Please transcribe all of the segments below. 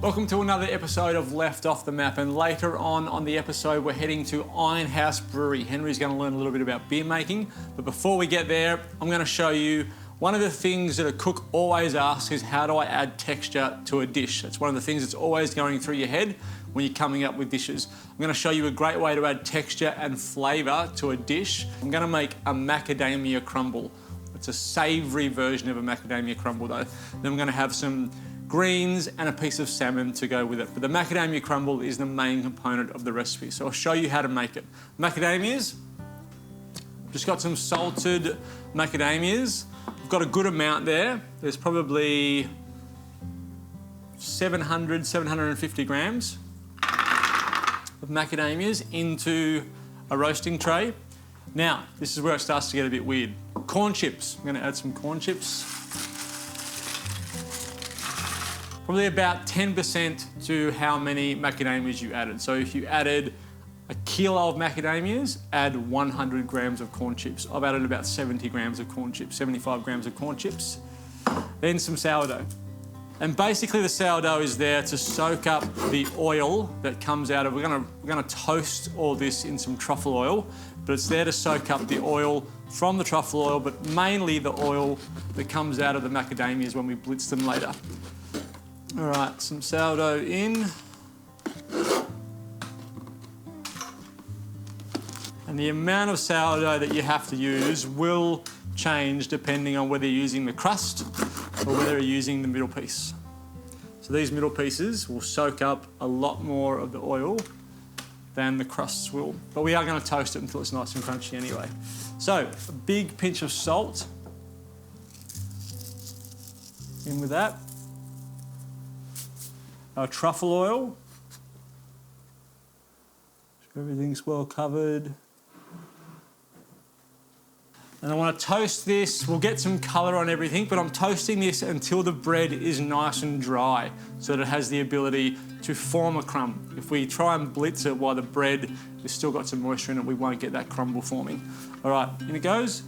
Welcome to another episode of Left Off the Map, and later on the episode we're heading to Iron House Brewery. Henry's going to learn a little bit about beer making, but before we get there, I'm going to show you one of the things that a cook always asks is how do I add texture to a dish? It's one of the things that's always going through your head when you're coming up with dishes. I'm going to show you a great way to add texture and flavour to a dish. I'm going to make a macadamia crumble. It's a savoury version of a macadamia crumble though. Then I'm going to have some greens and a piece of salmon to go with it. But the macadamia crumble is the main component of the recipe, so I'll show you how to make it. Macadamias, just got some salted macadamias. I've got a good amount there. There's probably 750 grams of macadamias into a roasting tray. Now, this is where it starts to get a bit weird. Corn chips. I'm going to add some corn chips. Probably about 10% to how many macadamias you added. So if you added a kilo of macadamias, add 100 grams of corn chips. I've added about 70 grams of corn chips, 75 grams of corn chips. Then some sourdough. And basically the sourdough is there to soak up the oil that comes out of, we're gonna toast all this in some truffle oil, but it's there to soak up the oil from the truffle oil, but mainly the oil that comes out of the macadamias when we blitz them later. All right, some sourdough in. And the amount of sourdough that you have to use will change depending on whether you're using the crust or whether you're using the middle piece. So these middle pieces will soak up a lot more of the oil than the crusts will. But we are going to toast it until it's nice and crunchy anyway. So a big pinch of salt in with that. Our truffle oil. So everything's well covered. And I want to toast this. We'll get some colour on everything, but I'm toasting this until the bread is nice and dry so that it has the ability to form a crumb. If we try and blitz it while the bread has still got some moisture in it, we won't get that crumble forming. All right, in it goes.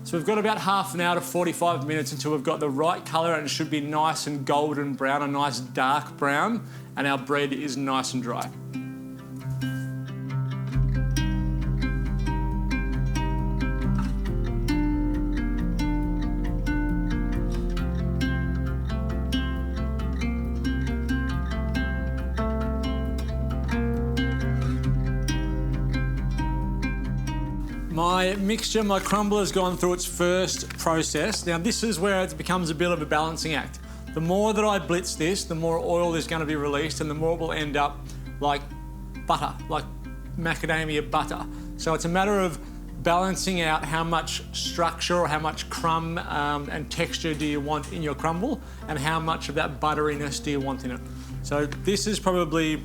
So we've got about half an hour to 45 minutes until we've got the right colour, and it should be nice and golden brown, a nice dark brown, and our bread is nice and dry. My mixture, my crumble has gone through its first process. Now this is where it becomes a bit of a balancing act. The more that I blitz this, the more oil is going to be released and the more it will end up like butter, like macadamia butter. So it's a matter of balancing out how much structure or how much crumb and texture do you want in your crumble and how much of that butteriness do you want in it. So this is probably,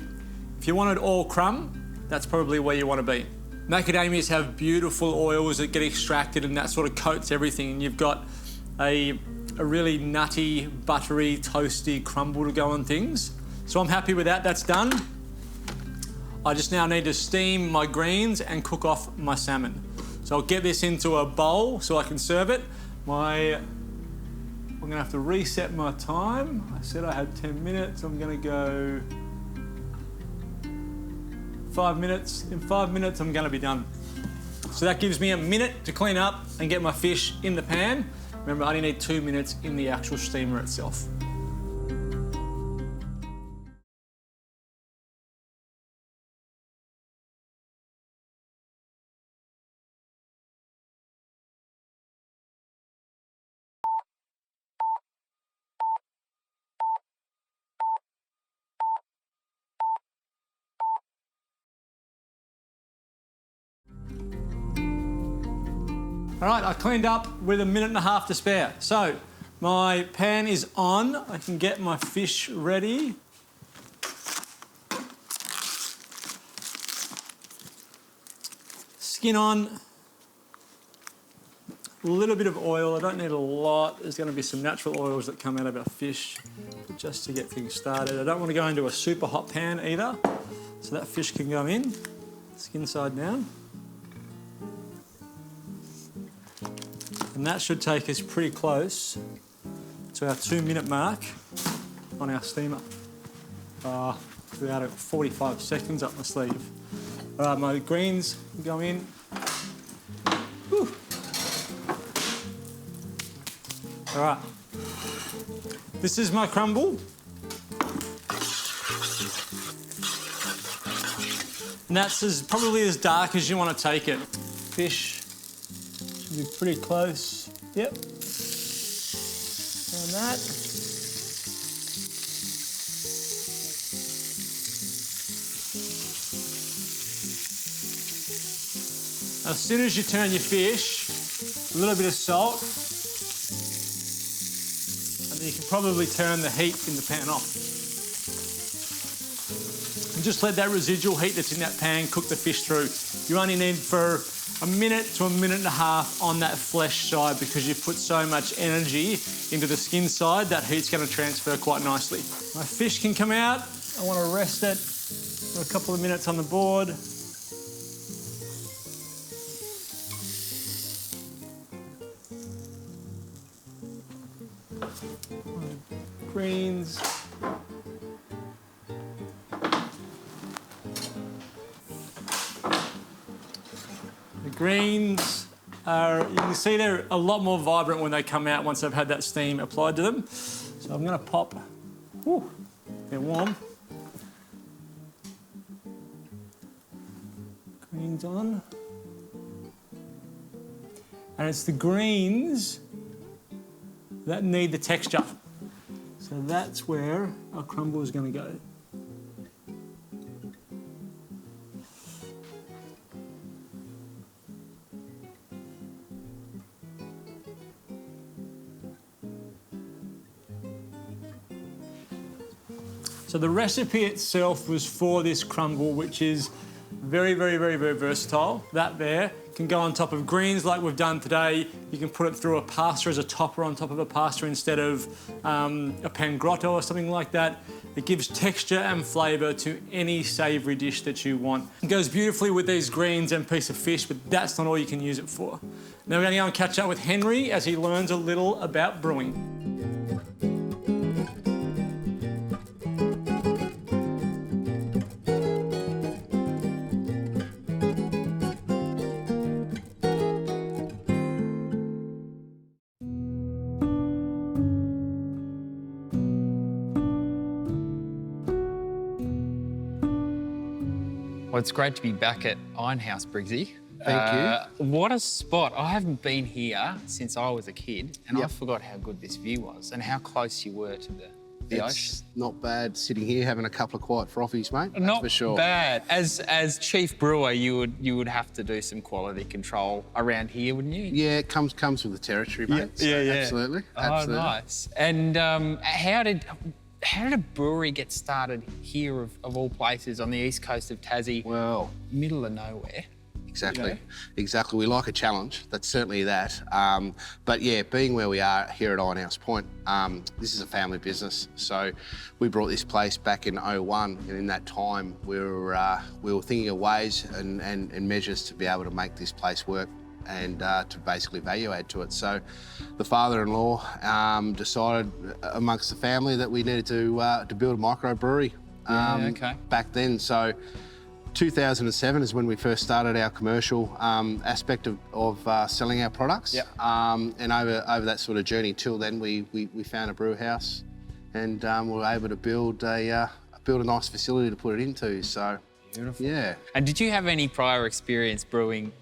if you wanted all crumb, that's probably where you want to be. Macadamias have beautiful oils that get extracted and that sort of coats everything, and you've got a really nutty, buttery, toasty crumble to go on things. So I'm happy with that, that's done. I just now need to steam my greens and cook off my salmon. So I'll get this into a bowl so I can serve it. I'm gonna have to reset my time. I said I had 10 minutes, I'm gonna go 5 minutes. In 5 minutes, I'm going to be done. So that gives me a minute to clean up and get my fish in the pan. Remember, I only need 2 minutes in the actual steamer itself. All right, I cleaned up with a minute and a half to spare. So my pan is on. I can get my fish ready. Skin on. A little bit of oil. I don't need a lot. There's going to be some natural oils that come out of our fish just to get things started. I don't want to go into a super hot pan either. So that fish can go in, skin side down. And that should take us pretty close to our 2-minute mark on our steamer. About 45 seconds up my sleeve. All right, my greens go in. Whew. All right. This is my crumble. And that's probably as dark as you want to take it. Fish should be pretty close. Yep. And that. As soon as you turn your fish, a little bit of salt, and then you can probably turn the heat in the pan off. And just let that residual heat that's in that pan cook the fish through. You only need for a minute to a minute and a half on that flesh side because you've put so much energy into the skin side, that heat's going to transfer quite nicely. My fish can come out. I want to rest it for a couple of minutes on the board. Greens. The greens are, you can see they're a lot more vibrant when they come out once they've had that steam applied to them. So I'm going to pop, whew, they're warm. Greens on. And it's the greens that need the texture. So that's where our crumble is going to go. So the recipe itself was for this crumble, which is very, very, very, very versatile. That there can go on top of greens like we've done today. You can put it through a pasta as a topper on top of a pasta instead of a pan grotto or something like that. It gives texture and flavour to any savoury dish that you want. It goes beautifully with these greens and piece of fish, but that's not all you can use it for. Now we're going to go and catch up with Henry as he learns a little about brewing. Well, it's great to be back at Iron House, Briggsy. Thank you. What a spot. I haven't been here since I was a kid, and Yep. I forgot how good this view was and how close you were to the ocean. It's not bad sitting here having a couple of quiet frothies, mate. That's Not for sure. bad. As chief brewer, you would have to do some quality control around here, wouldn't you? Yeah, it comes with the territory, mate. So absolutely. Oh, Absolutely. nice. And how did a brewery get started here, of all places, on the east coast of Tassie, Well, middle of nowhere? exactly. You know? Exactly. We like a challenge. That's certainly that. But yeah, being where we are here at Iron House Point, this is a family business. So we brought this place back in 01, and in that time we were thinking of ways and measures to be able to make this place work and to basically value add to it. So the father-in-law decided amongst the family that we needed to build a microbrewery back then. So 2007 is when we first started our commercial aspect of selling our products. Yep. And over that sort of journey till then, we found a brew house, and we were able to build a nice facility to put it into. So Beautiful. yeah. And did you have any prior experience brewing,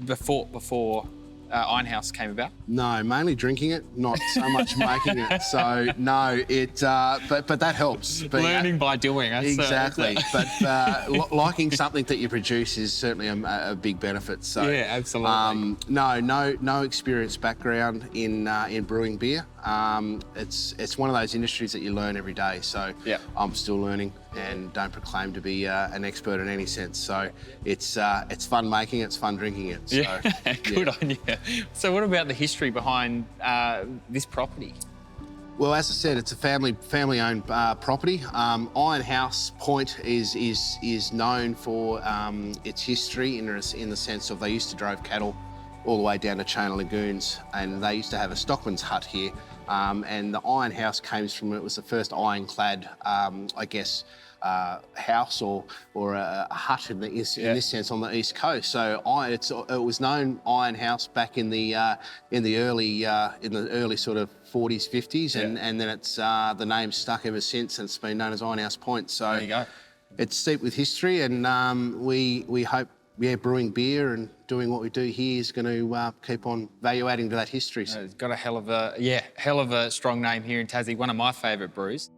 before Iron House came about? No, mainly drinking it, not so much making it. So no, but that helps. But, Learning by doing. Exactly. But liking something that you produce is certainly a big benefit. So Yeah, absolutely. no experience background in brewing beer. It's one of those industries that you learn every day. So Yeah. I'm still learning and don't proclaim to be an expert in any sense. So it's fun making it, it's fun drinking it. So, Yeah, good on you. So what about the history behind this property? Well, as I said, it's a family-owned property. Iron House Point is known for its history in the sense of they used to drive cattle all the way down to Channel Lagoons, and they used to have a stockman's hut here. And the Iron House came from, it was the first ironclad, I guess, house or a hut in this sense on the east coast. So it was known Iron House back in the early sort of 40s, 50s, and then it's the name's stuck ever since, and it's been known as Iron House Point. So there you go. It's steeped with history, and we hope brewing beer and doing what we do here is going to keep on value adding to that history. It's got a hell of a strong name here in Tassie. One of my favourite brews.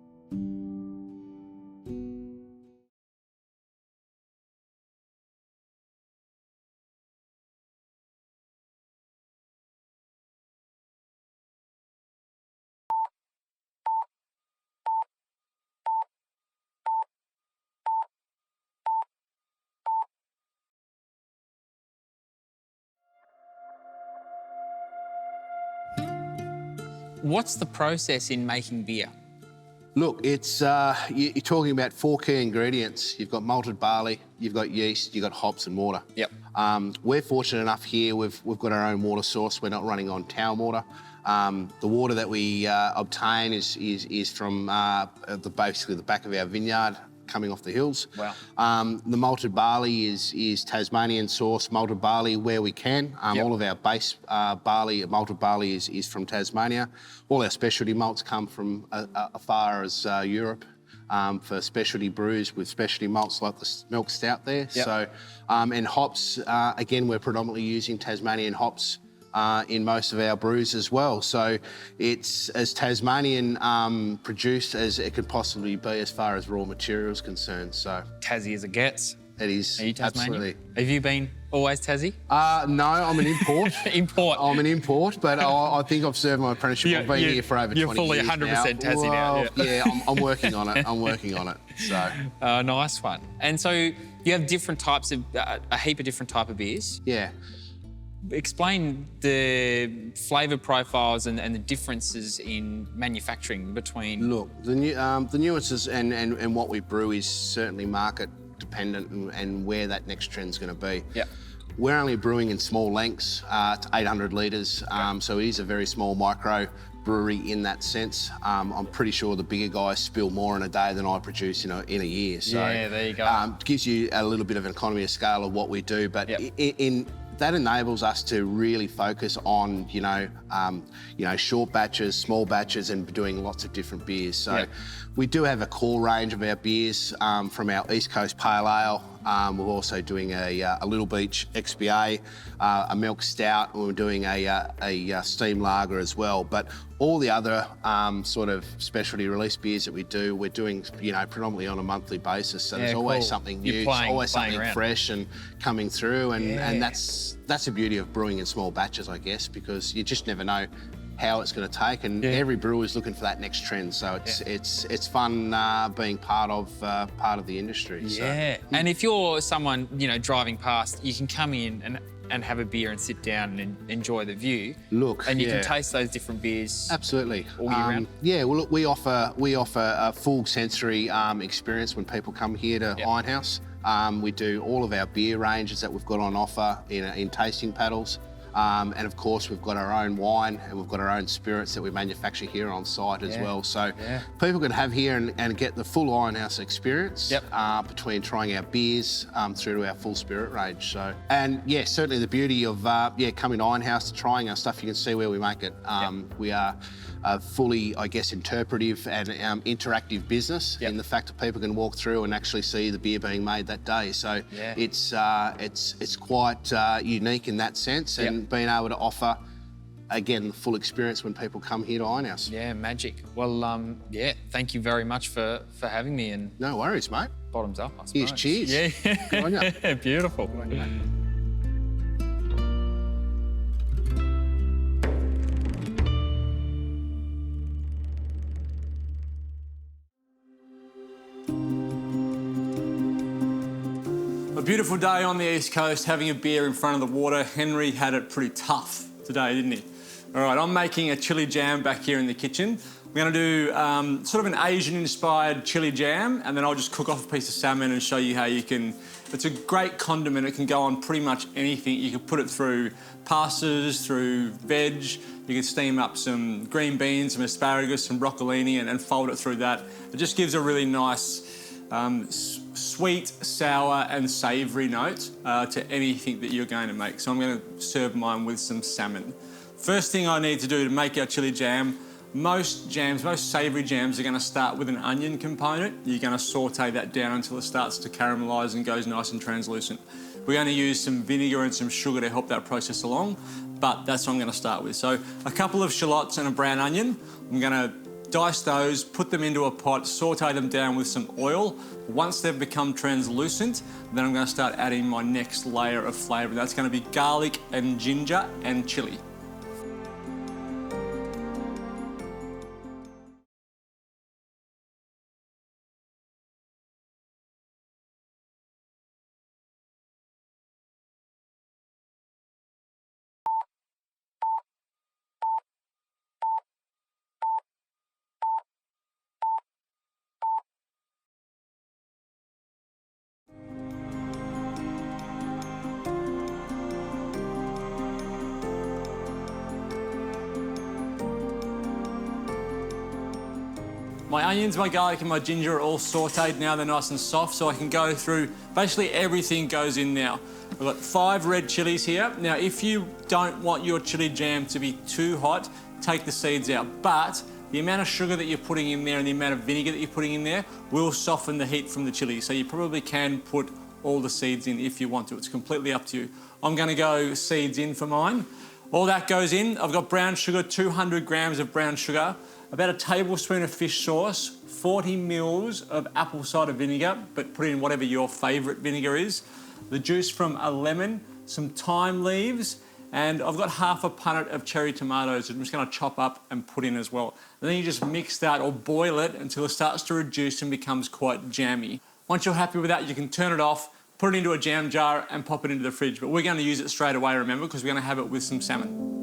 What's the process in making beer? Look, it's you're talking about 4 key ingredients. You've got malted barley, you've got yeast, you've got hops and water. Yep. We're fortunate enough here, we've got our own water source. We're not running on town water. The water that we obtain is from basically the back of our vineyard, coming off the hills. Wow. The malted barley is Tasmanian source malted barley where we can. All of our base malted barley is from Tasmania. All our specialty malts come from as far as Europe for specialty brews with specialty malts like the milk stout there. Yep. So, and hops, again, we're predominantly using Tasmanian hops in most of our brews as well. So it's as Tasmanian produced as it could possibly be as far as raw materials concerned. So Tassie as it gets. It is. Are you Tasmanian? Absolutely. Have you been always Tassie? No, I'm an import. Import. I'm an import, but I think I've served my apprenticeship. I've been here for over 20 years. You're fully 100% Tassie now. Yeah, I'm working on it. I'm working on it. So. Nice one. And so you have different types of, a heap of different type of beers. Yeah. Explain the flavour profiles and the differences in manufacturing between... Look, the nuances and what we brew is certainly market dependent and where that next trend's going to be. Yeah. We're only brewing in small lengths, to 800 litres, so it is a very small micro brewery in that sense. I'm pretty sure the bigger guys spill more in a day than I produce in a year. So, yeah, there you go. It gives you a little bit of an economy of scale of what we do, but that enables us to really focus on, short batches, small batches, and doing lots of different beers. So we do have a core range of our beers from our East Coast Pale Ale. We're also doing a Little Beach XBA, a milk stout, and we're doing a steam lager as well. But all the other sort of specialty release beers that we do, we're doing, predominantly on a monthly basis. So there's always something new, always something fresh and coming through, and that's the beauty of brewing in small batches, I guess, because you just never know how it's going to take, and every brewer is looking for that next trend. So it's fun being part of the industry. Yeah, so. And if you're someone driving past, you can come in and have a beer and sit down and enjoy the view. Look, and you can taste those different beers. Absolutely, all year round. Yeah, well, look, we offer a full sensory experience when people come here to Iron House. We do all of our beer ranges that we've got on offer in tasting paddles. And of course, we've got our own wine and we've got our own spirits that we manufacture here on site as well. So people can have here and get the full Iron House experience between trying our beers through to our full spirit range. So, and certainly the beauty of coming to Iron House, trying our stuff, you can see where we make it. We are a fully, I guess, interpretive and interactive business in the fact that people can walk through and actually see the beer being made that day. So it's quite unique in that sense, and being able to offer, again, the full experience when people come here to Iron House. Yeah, magic. Well, thank you very much for having me. And no worries, mate. Bottoms up, I suppose. Cheers. Yeah. Good on you. Beautiful. Good on you, mate. A beautiful day on the East Coast, having a beer in front of the water. Henry had it pretty tough today, didn't he? All right, I'm making a chili jam back here in the kitchen. I'm going to do sort of an Asian-inspired chili jam, and then I'll just cook off a piece of salmon and show you how you can It's a great condiment. It can go on pretty much anything. You could put it through pastas, through veg. You can steam up some green beans, some asparagus, some broccolini, and fold it through that. It just gives a really nice sweet, sour and savoury note to anything that you're going to make. So I'm going to serve mine with some salmon. First thing I need to do to make our chili jam, most savoury jams are going to start with an onion component. You're going to saute that down until it starts to caramelise and goes nice and translucent. We're going to use some vinegar and some sugar to help that process along, but that's what I'm going to start with. So a couple of shallots and a brown onion. I'm going to dice those, put them into a pot, saute them down with some oil. Once they've become translucent, then I'm going to start adding my next layer of flavour. That's going to be garlic and ginger and chilli. My onions, my garlic and my ginger are all sautéed now. They're nice and soft, so I can go through, basically everything goes in now. We've got 5 red chilies here. Now, if you don't want your chili jam to be too hot, take the seeds out. But the amount of sugar that you're putting in there and the amount of vinegar that you're putting in there will soften the heat from the chili. So you probably can put all the seeds in if you want to. It's completely up to you. I'm going to go seeds in for mine. All that goes in. I've got brown sugar, 200 grams of brown sugar, about a tablespoon of fish sauce, 40 mils of apple cider vinegar, but put in whatever your favourite vinegar is, the juice from a lemon, some thyme leaves, and I've got half a punnet of cherry tomatoes that I'm just going to chop up and put in as well. And then you just mix that or boil it until it starts to reduce and becomes quite jammy. Once you're happy with that, you can turn it off, put it into a jam jar and pop it into the fridge. But we're going to use it straight away, remember, because we're going to have it with some salmon.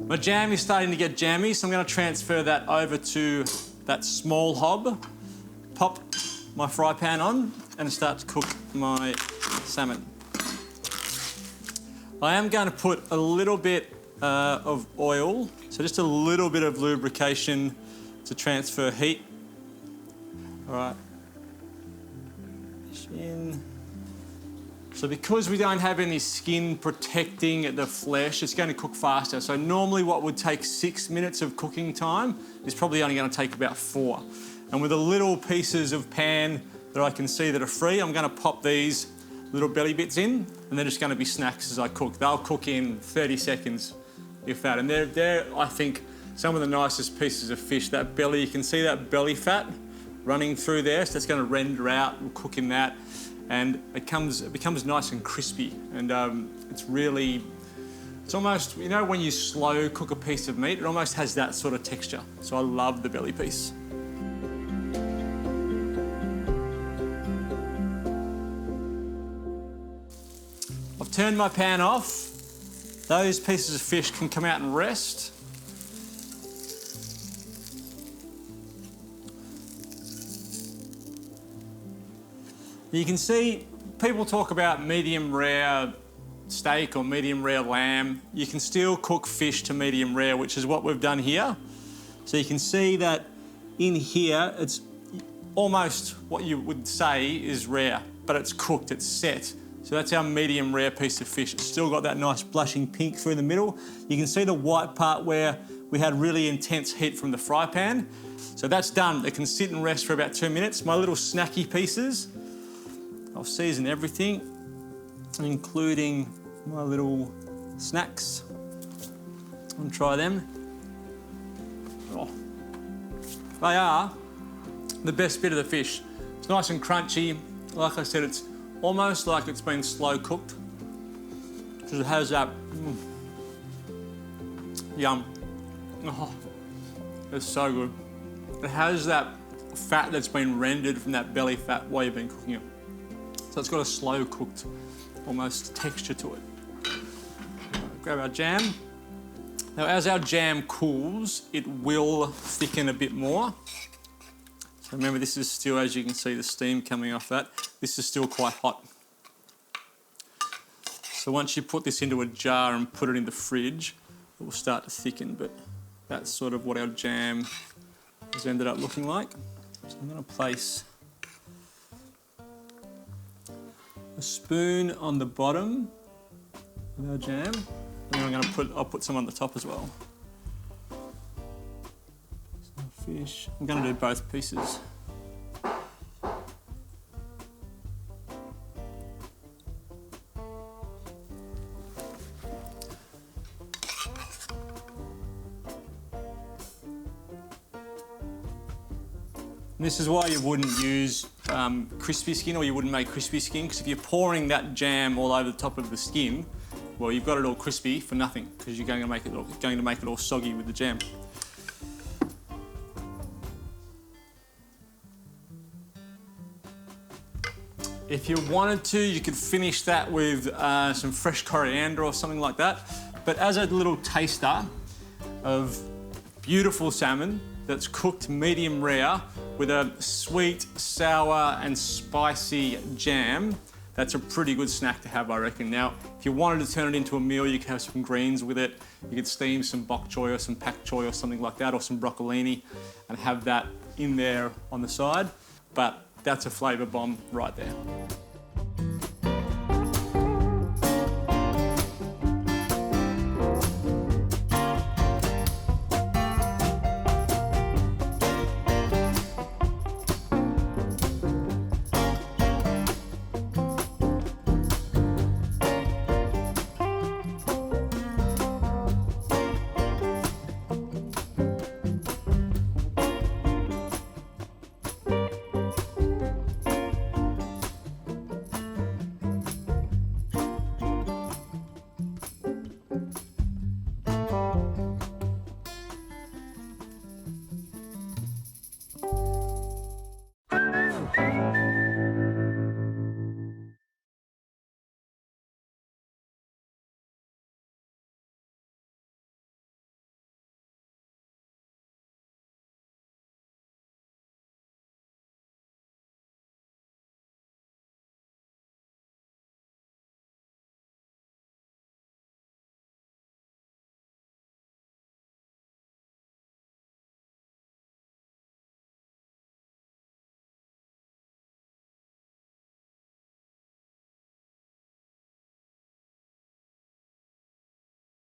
My jam is starting to get jammy, so I'm going to transfer that over to that small hob, pop my fry pan on and start to cook my salmon. I am going to put a little bit of oil, so just a little bit of lubrication to transfer heat. All right. Fish in. So because we don't have any skin protecting the flesh, it's going to cook faster. So normally what would take 6 minutes of cooking time is probably only going to take about 4. And with the little pieces of pan that I can see that are free, I'm going to pop these little belly bits in, and they're just going to be snacks as I cook. They'll cook in 30 seconds, if that. And they're, I think, some of the nicest pieces of fish. That belly, you can see that belly fat running through there, so that's going to render out. We'll cook in that. And it becomes nice and crispy, and it's almost, you know, when you slow cook a piece of meat, it almost has that sort of texture. So I love the belly piece. I've turned my pan off. Those pieces of fish can come out and rest. You can see people talk about medium rare steak or medium rare lamb. You can still cook fish to medium rare, which is what we've done here. So you can see that in here, it's almost what you would say is rare, but it's cooked, it's set. So that's our medium rare piece of fish. It's still got that nice blushing pink through the middle. You can see the white part where we had really intense heat from the fry pan. So that's done. It can sit and rest for about 2 minutes. My little snacky pieces, I'll season everything, including my little snacks, and try them. Oh, they are the best bit of the fish. It's nice and crunchy. Like I said, it's almost like it's been slow cooked, because it has that yum. Oh, it's so good. It has that fat that's been rendered from that belly fat while you've been cooking it. So it's got a slow cooked, almost texture to it. Grab our jam. Now, as our jam cools, it will thicken a bit more. So remember, this is still, as you can see, the steam coming off that. This is still quite hot. So once you put this into a jar and put it in the fridge, it will start to thicken, but that's sort of what our jam has ended up looking like. So I'm going to place a spoon on the bottom of our jam, and then I'll put some on the top as well. So fish, I'm going to do both pieces. And this is why you wouldn't use crispy skin, or you wouldn't make crispy skin, because if you're pouring that jam all over the top of the skin, well, you've got it all crispy for nothing, because you're going to make it all soggy with the jam. If you wanted to, you could finish that with some fresh coriander or something like that. But as a little taster of beautiful salmon that's cooked medium rare with a sweet, sour and spicy jam, that's a pretty good snack to have, I reckon. Now, if you wanted to turn it into a meal, you could have some greens with it. You could steam some bok choy or some pak choy or something like that, or some broccolini, and have that in there on the side. But that's a flavour bomb right there.